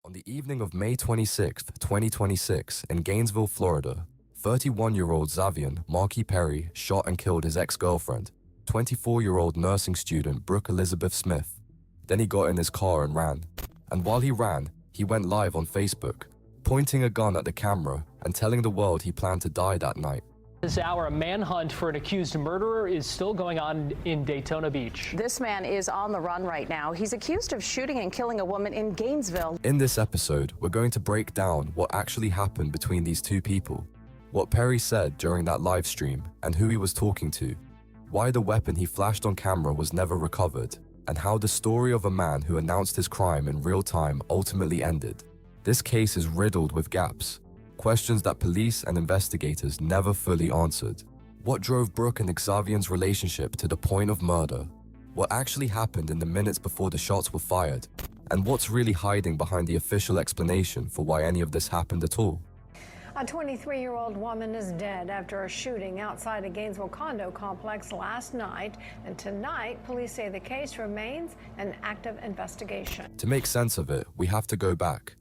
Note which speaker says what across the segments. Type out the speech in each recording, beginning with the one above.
Speaker 1: On the evening of May 26, 2026, in Gainesville, Florida, 31-year-old Xavier Marky Perry shot and killed his ex-girlfriend, 24-year-old nursing student Brooke Elizabeth Smith. Then he got in his car and ran. And while he ran, he went live on Facebook, pointing a gun at the camera and telling the world he planned to die that night.
Speaker 2: This hour, a manhunt for an accused murderer is still going on in Daytona Beach.
Speaker 3: This man is on the run right now. He's accused of shooting and killing a woman in Gainesville.
Speaker 1: In this episode, we're going to break down what actually happened between these two people, what Perry said during that live stream and who he was talking to, why the weapon he flashed on camera was never recovered, and how the story of a man who announced his crime in real time ultimately ended. This case is riddled with gaps, questions that police and investigators never fully answered. What drove Brooke and Xavier's relationship to the point of murder? What actually happened in the minutes before the shots were fired? And what's really hiding behind the official explanation for why any of this happened at all?
Speaker 4: A 23-year-old woman is dead after a shooting outside a Gainesville condo complex last night. And tonight, police say the case remains an active investigation.
Speaker 1: To make sense of it, we have to go back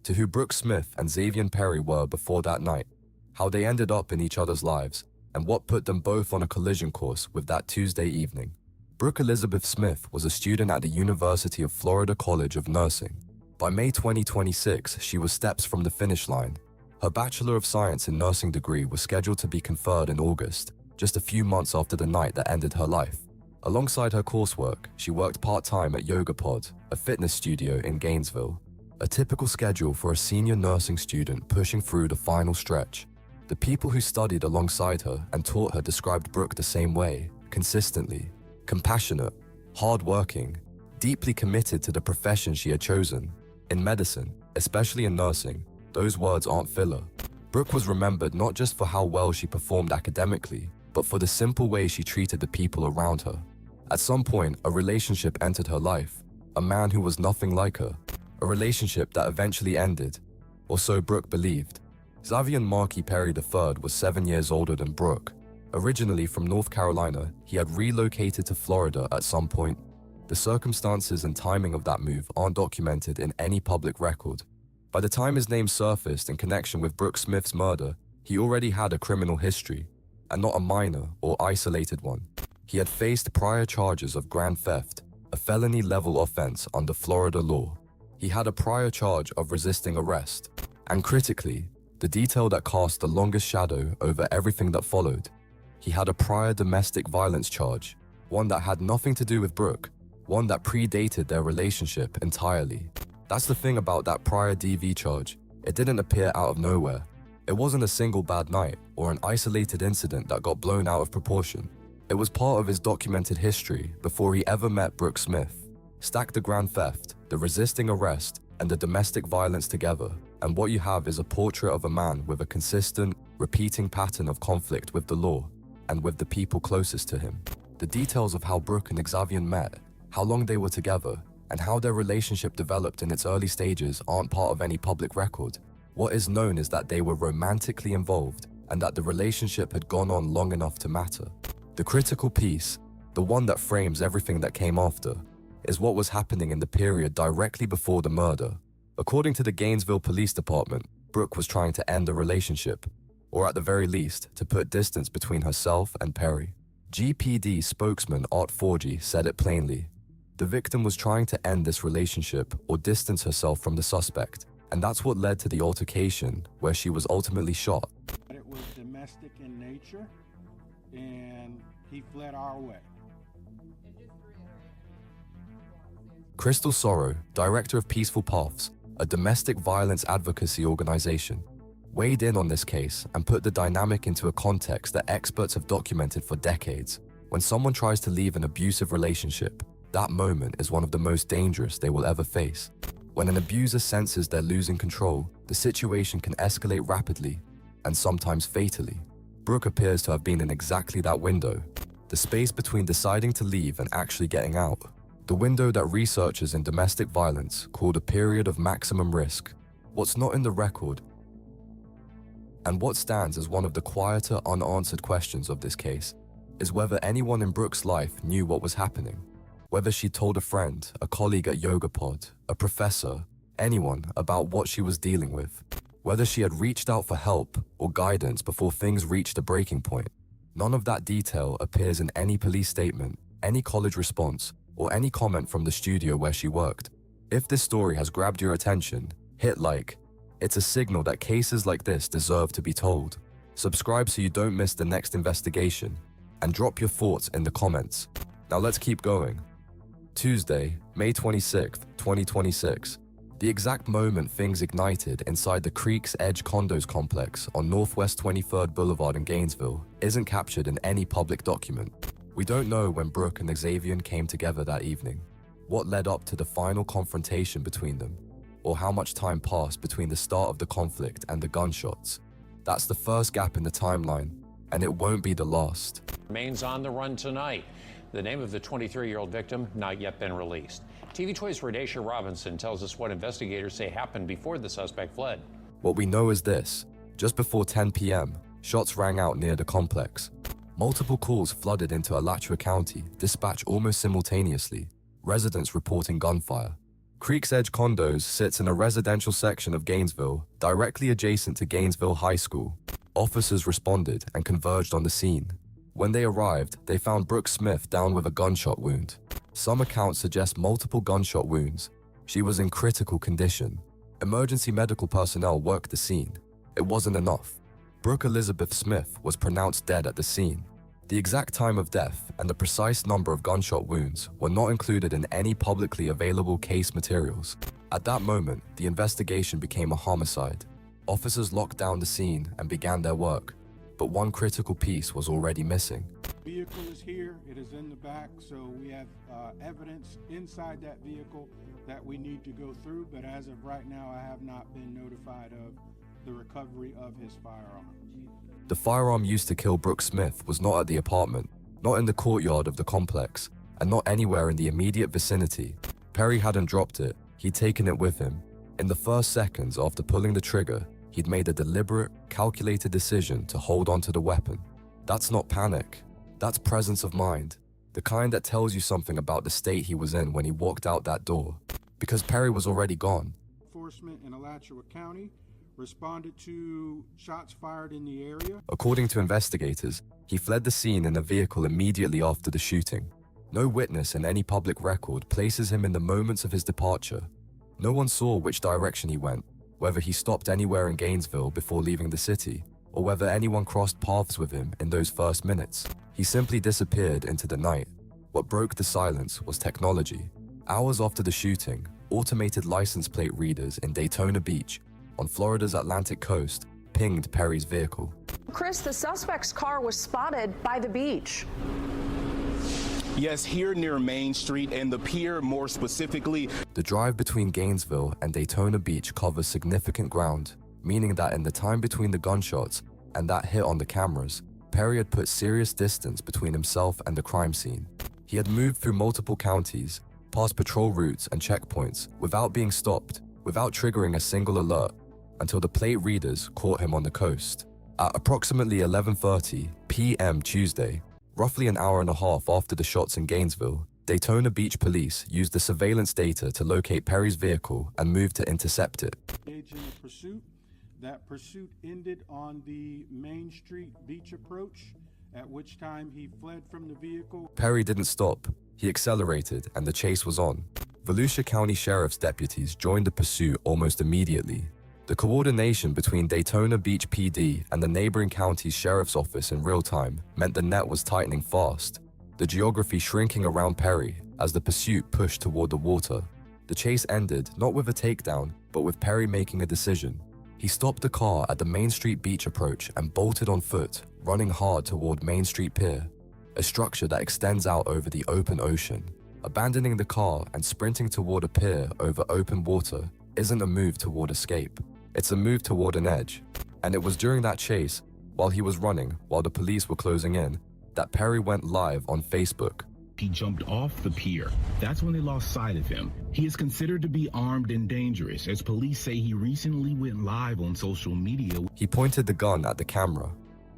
Speaker 1: to who Brooke Smith and Xavier Perry were before that night, how they ended up in each other's lives, and what put them both on a collision course with that Tuesday evening. Brooke Elizabeth Smith was a student at the University of Florida College of Nursing. By May 2026, she was steps from the finish line. Her Bachelor of Science in Nursing degree was scheduled to be conferred in August, just a few months after the night that ended her life. Alongside her coursework, she worked part-time at YogaPod, a fitness studio in Gainesville. A typical schedule for a senior nursing student pushing through the final stretch. The people who studied alongside her and taught her described Brooke the same way, consistently. Compassionate, hardworking, deeply committed to the profession she had chosen. In medicine, especially in nursing, those words aren't filler. Brooke was remembered not just for how well she performed academically, but for the simple way she treated the people around her. At some point, a relationship entered her life, a man who was nothing like her. A relationship that eventually ended, or so Brooke believed. Xavier Marky Perry III was 7 years older than Brooke. Originally from North Carolina, he had relocated to Florida at some point. The circumstances and timing of that move aren't documented in any public record. By the time his name surfaced in connection with Brooke Smith's murder, he already had a criminal history, and not a minor or isolated one. He had faced prior charges of grand theft, a felony-level offense under Florida law. He had a prior charge of resisting arrest, and critically, the detail that cast the longest shadow over everything that followed, he had a prior domestic violence charge, one that had nothing to do with Brooke, one that predated their relationship entirely. That's the thing about that prior DV charge, it didn't appear out of nowhere. It wasn't a single bad night or an isolated incident that got blown out of proportion. It was part of his documented history before he ever met Brooke Smith. Stack the grand theft, the resisting arrest, and the domestic violence together, and what you have is a portrait of a man with a consistent, repeating pattern of conflict with the law, and with the people closest to him. The details of how Brooke and Xavier met, how long they were together, and how their relationship developed in its early stages aren't part of any public record. What is known is that they were romantically involved, and that the relationship had gone on long enough to matter. The critical piece, the one that frames everything that came after, is what was happening in the period directly before the murder. According to the Gainesville Police Department, Brooke was trying to end the relationship, or at the very least, to put distance between herself and Perry. GPD spokesman Art Forgy said it plainly. The victim was trying to end this relationship or distance herself from the suspect, and that's what led to the altercation where she was ultimately shot.
Speaker 5: It was domestic in nature, and he fled our way.
Speaker 1: Crystal Sorrow, director of Peaceful Paths, a domestic violence advocacy organization, weighed in on this case and put the dynamic into a context that experts have documented for decades. When someone tries to leave an abusive relationship, that moment is one of the most dangerous they will ever face. When an abuser senses they're losing control, the situation can escalate rapidly, and sometimes fatally. Brooke appears to have been in exactly that window, the space between deciding to leave and actually getting out. The window that researchers in domestic violence called a period of maximum risk. What's not in the record, and what stands as one of the quieter, unanswered questions of this case, is whether anyone in Brooke's life knew what was happening. Whether she told a friend, a colleague at YogaPod, a professor, anyone about what she was dealing with, whether she had reached out for help or guidance before things reached a breaking point. None of that detail appears in any police statement, any college response, or any comment from the studio where she worked. If this story has grabbed your attention, hit like. It's a signal that cases like this deserve to be told. Subscribe so you don't miss the next investigation, and drop your thoughts in the comments. Now let's keep going. Tuesday, May 26th, 2026. The exact moment things ignited inside the Creek's Edge condos complex on Northwest 23rd Boulevard in Gainesville isn't captured in any public document. We don't know when Brooke and Xavier came together that evening, what led up to the final confrontation between them, or how much time passed between the start of the conflict and the gunshots. That's the first gap in the timeline, and it won't be the last.
Speaker 6: Remains on the run tonight. The name of the 23-year-old victim not yet been released. TV2's Radesha Robinson tells us what investigators say happened before the suspect fled.
Speaker 1: What we know is this: just before 10 p.m., shots rang out near the complex. Multiple calls flooded into Alachua County, dispatched almost simultaneously, residents reporting gunfire. Creek's Edge Condos sits in a residential section of Gainesville, directly adjacent to Gainesville High School. Officers responded and converged on the scene. When they arrived, they found Brooke Smith down with a gunshot wound. Some accounts suggest multiple gunshot wounds. She was in critical condition. Emergency medical personnel worked the scene. It wasn't enough. Brooke Elizabeth Smith was pronounced dead at the scene. The exact time of death and the precise number of gunshot wounds were not included in any publicly available case materials. At that moment, the investigation became a homicide. Officers locked down the scene and began their work, but one critical piece was already missing.
Speaker 5: The vehicle is here, it is in the back, so we have evidence inside that vehicle that we need to go through, but as of right now, I have not been notified of the recovery of his firearm.
Speaker 1: The firearm used to kill Brooke Smith was not at the apartment, not in the courtyard of the complex, and not anywhere in the immediate vicinity. Perry hadn't dropped it, he'd taken it with him. In the first seconds after pulling the trigger, he'd made a deliberate, calculated decision to hold onto the weapon. That's not panic. That's presence of mind, the kind that tells you something about the state he was in when he walked out that door, because Perry was already gone.
Speaker 5: Enforcement in Alachua County responded to shots fired in the area.
Speaker 1: According to investigators, he fled the scene in a vehicle immediately after the shooting. No witness in any public record places him in the moments of his departure. No one saw which direction he went, whether he stopped anywhere in Gainesville before leaving the city, or whether anyone crossed paths with him in those first minutes. He simply disappeared into the night. What broke the silence was technology. Hours after the shooting, automated license plate readers in Daytona Beach, on Florida's Atlantic coast, pinged Perry's vehicle.
Speaker 3: Chris, the suspect's car was spotted by the beach.
Speaker 7: Yes, here near Main Street and the pier more specifically.
Speaker 1: The drive between Gainesville and Daytona Beach covers significant ground, meaning that in the time between the gunshots and that hit on the cameras, Perry had put serious distance between himself and the crime scene. He had moved through multiple counties, past patrol routes and checkpoints, without being stopped, without triggering a single alert, until the plate readers caught him on the coast. At approximately 11:30 p.m. Tuesday, roughly an hour and a half after the shots in Gainesville, Daytona Beach police used the surveillance data to locate Perry's vehicle and move to intercept it.
Speaker 5: Engaged in a pursuit. That pursuit ended on the Main Street Beach approach, at which time he fled from the vehicle.
Speaker 1: Perry didn't stop. He accelerated and the chase was on. Volusia County Sheriff's deputies joined the pursuit almost immediately. The coordination between Daytona Beach PD and the neighboring county's sheriff's office in real time meant the net was tightening fast, the geography shrinking around Perry as the pursuit pushed toward the water. The chase ended not with a takedown, but with Perry making a decision. He stopped the car at the Main Street Beach approach and bolted on foot, running hard toward Main Street Pier, a structure that extends out over the open ocean. Abandoning the car and sprinting toward a pier over open water isn't a move toward escape. It's a move toward an edge. And it was during that chase, while he was running, while the police were closing in, that Perry went live on Facebook.
Speaker 8: He jumped off the pier. That's when they lost sight of him. He is considered to be armed and dangerous, as police say he recently went live on social media.
Speaker 1: He pointed the gun at the camera,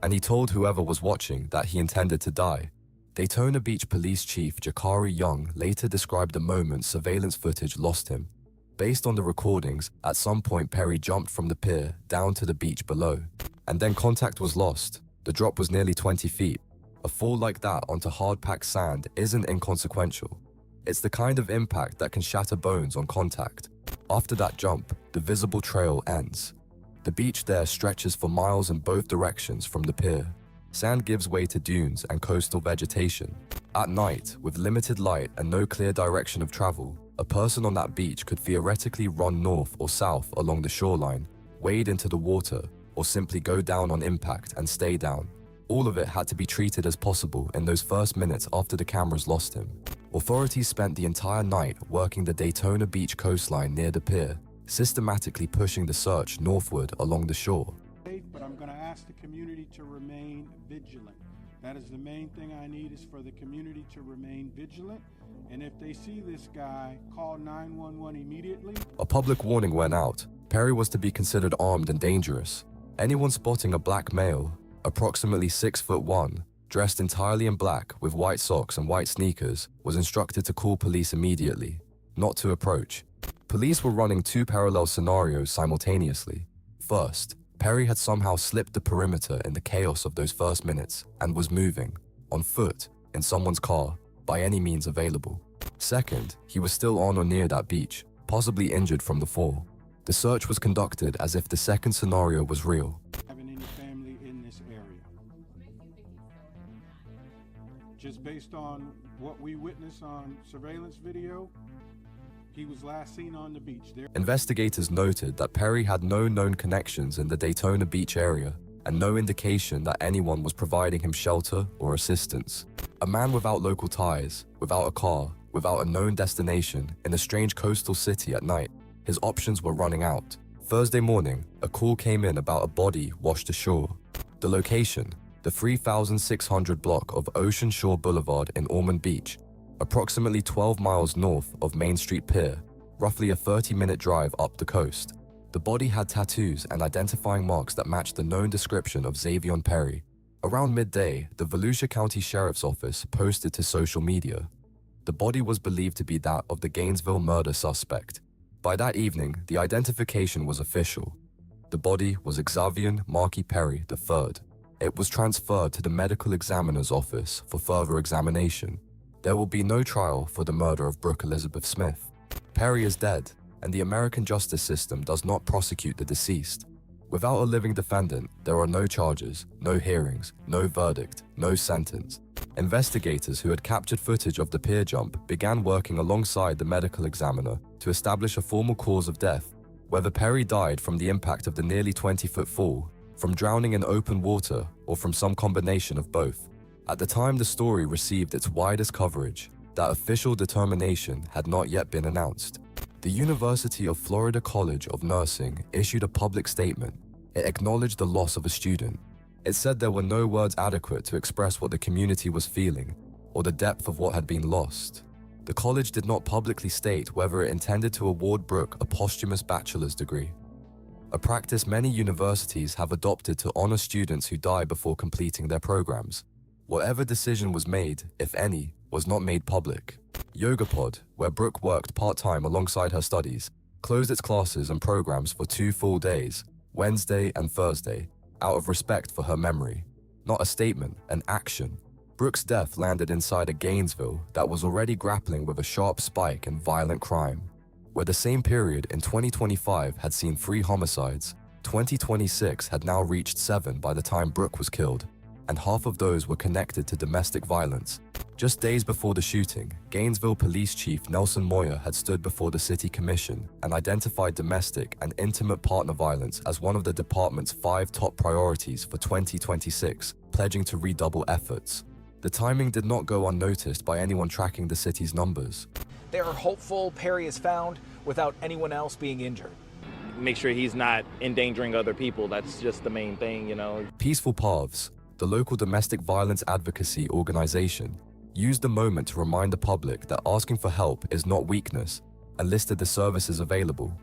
Speaker 1: and he told whoever was watching that he intended to die. Daytona Beach Police Chief Jakari Young later described the moment surveillance footage lost him. Based on the recordings, at some point Perry jumped from the pier down to the beach below, and then contact was lost. The drop was nearly 20 feet. A fall like that onto hard-packed sand isn't inconsequential. It's the kind of impact that can shatter bones on contact. After that jump, the visible trail ends. The beach there stretches for miles in both directions from the pier. Sand gives way to dunes and coastal vegetation. At night, with limited light and no clear direction of travel, a person on that beach could theoretically run north or south along the shoreline, wade into the water, or simply go down on impact and stay down. All of it had to be treated as possible in those first minutes after the cameras lost him. Authorities spent the entire night working the Daytona Beach coastline near the pier, systematically pushing the search northward along the shore.
Speaker 5: But I'm going to ask the community to remain vigilant. That is the main thing I need, is for the community to remain vigilant. And if they see this guy, call 911 immediately.
Speaker 1: A public warning went out. Perry was to be considered armed and dangerous. Anyone spotting a black male, approximately 6'1", dressed entirely in black with white socks and white sneakers, was instructed to call police immediately, not to approach. Police were running two parallel scenarios simultaneously. First, Perry had somehow slipped the perimeter in the chaos of those first minutes and was moving, on foot, in someone's car, by any means available. Second, he was still on or near that beach, possibly injured from the fall. The search was conducted as if the second scenario was real.
Speaker 5: Having any family in this area. Just based on what we witnessed on surveillance video, he was last seen on the beach.
Speaker 1: Investigators noted that Perry had no known connections in the Daytona Beach area and no indication that anyone was providing him shelter or assistance. A man without local ties, without a car, without a known destination, in a strange coastal city at night. His options were running out. Thursday morning, a call came in about a body washed ashore. The location, the 3,600 block of Ocean Shore Boulevard in Ormond Beach, approximately 12 miles north of Main Street Pier, roughly a 30-minute drive up the coast. The body had tattoos and identifying marks that matched the known description of Xavier Perry. Around midday, the Volusia County Sheriff's Office posted to social media. The body was believed to be that of the Gainesville murder suspect. By that evening, the identification was official. The body was Xavier Marky Perry III. It was transferred to the medical examiner's office for further examination. There will be no trial for the murder of Brooke Elizabeth Smith. Perry is dead, and the American justice system does not prosecute the deceased. Without a living defendant, there are no charges, no hearings, no verdict, no sentence. Investigators who had captured footage of the pier jump began working alongside the medical examiner to establish a formal cause of death, whether Perry died from the impact of the nearly 20-foot fall, from drowning in open water, or from some combination of both. At the time the story received its widest coverage, that official determination had not yet been announced. The University of Florida College of Nursing issued a public statement. It acknowledged the loss of a student. It said there were no words adequate to express what the community was feeling or the depth of what had been lost. The college did not publicly state whether it intended to award Brooke a posthumous bachelor's degree, a practice many universities have adopted to honor students who die before completing their programs. Whatever decision was made, if any, was not made public. YogaPod, where Brooke worked part-time alongside her studies, closed its classes and programs for 2 full days, Wednesday and Thursday, out of respect for her memory. Not a statement, an action. Brooke's death landed inside a Gainesville that was already grappling with a sharp spike in violent crime. Where the same period in 2025 had seen 3 homicides, 2026 had now reached 7 by the time Brooke was killed, and half of those were connected to domestic violence. Just days before the shooting, Gainesville Police Chief Nelson Moyer had stood before the City Commission and identified domestic and intimate partner violence as one of the department's 5 top priorities for 2026, pledging to redouble efforts. The timing did not go unnoticed by anyone tracking the city's numbers.
Speaker 9: They are hopeful Perry is found without anyone else being injured.
Speaker 10: Make sure he's not endangering other people. That's just the main thing, you know.
Speaker 1: Peaceful Paths, the local domestic violence advocacy organization, used the moment to remind the public that asking for help is not weakness and listed the services available.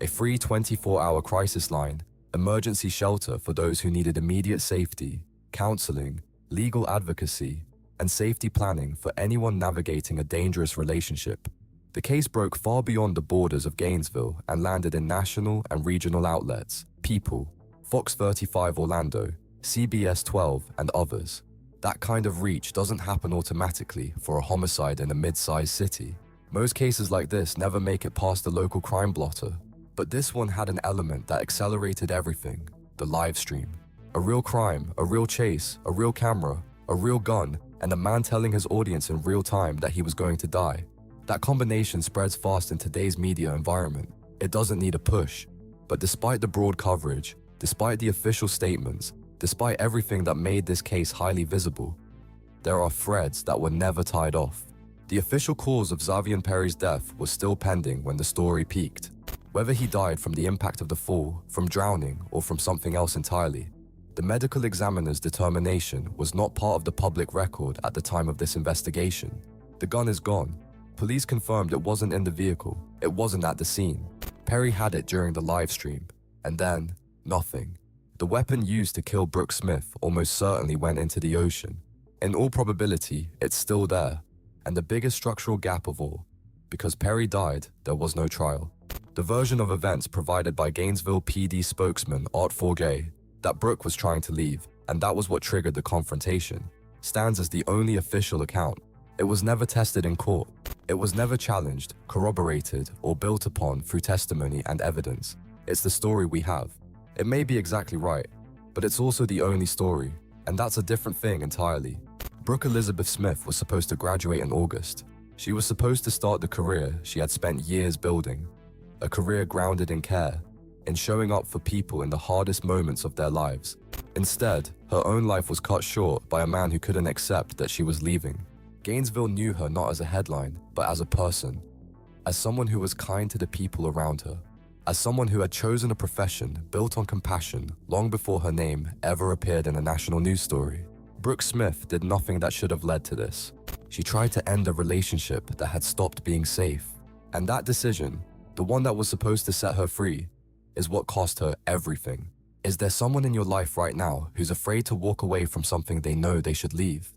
Speaker 1: A free 24-hour crisis line, emergency shelter for those who needed immediate safety, counseling, legal advocacy, and safety planning for anyone navigating a dangerous relationship. The case broke far beyond the borders of Gainesville and landed in national and regional outlets, People, Fox 35 Orlando, CBS 12, and others. That kind of reach doesn't happen automatically for a homicide in a mid-sized city. Most cases like this never make it past the local crime blotter. But this one had an element that accelerated everything: the live stream. A real crime, a real chase, a real camera, a real gun, and a man telling his audience in real time that he was going to die. That combination spreads fast in today's media environment. It doesn't need a push. But despite the broad coverage, despite the official statements, despite everything that made this case highly visible, there are threads that were never tied off. The official cause of Xavier Perry's death was still pending when the story peaked. Whether he died from the impact of the fall, from drowning, or from something else entirely, the medical examiner's determination was not part of the public record at the time of this investigation. The gun is gone. Police confirmed it wasn't in the vehicle. It wasn't at the scene. Perry had it during the live stream. And then, nothing. The weapon used to kill Brooke Smith almost certainly went into the ocean. In all probability, it's still there. And the biggest structural gap of all, because Perry died, there was no trial. The version of events provided by Gainesville PD spokesman Art Forgay, that Brooke was trying to leave, and that was what triggered the confrontation, stands as the only official account. It was never tested in court. It was never challenged, corroborated, or built upon through testimony and evidence. It's the story we have. It may be exactly right, but it's also the only story, and that's a different thing entirely. Brooke Elizabeth Smith was supposed to graduate in August. She was supposed to start the career she had spent years building, a career grounded in care, in showing up for people in the hardest moments of their lives. Instead, her own life was cut short by a man who couldn't accept that she was leaving. Gainesville knew her not as a headline, but as a person, as someone who was kind to the people around her, as someone who had chosen a profession built on compassion long before her name ever appeared in a national news story. Brooke Smith did nothing that should have led to this. She tried to end a relationship that had stopped being safe. And that decision, the one that was supposed to set her free, is what cost her everything. Is there someone in your life right now who's afraid to walk away from something they know they should leave?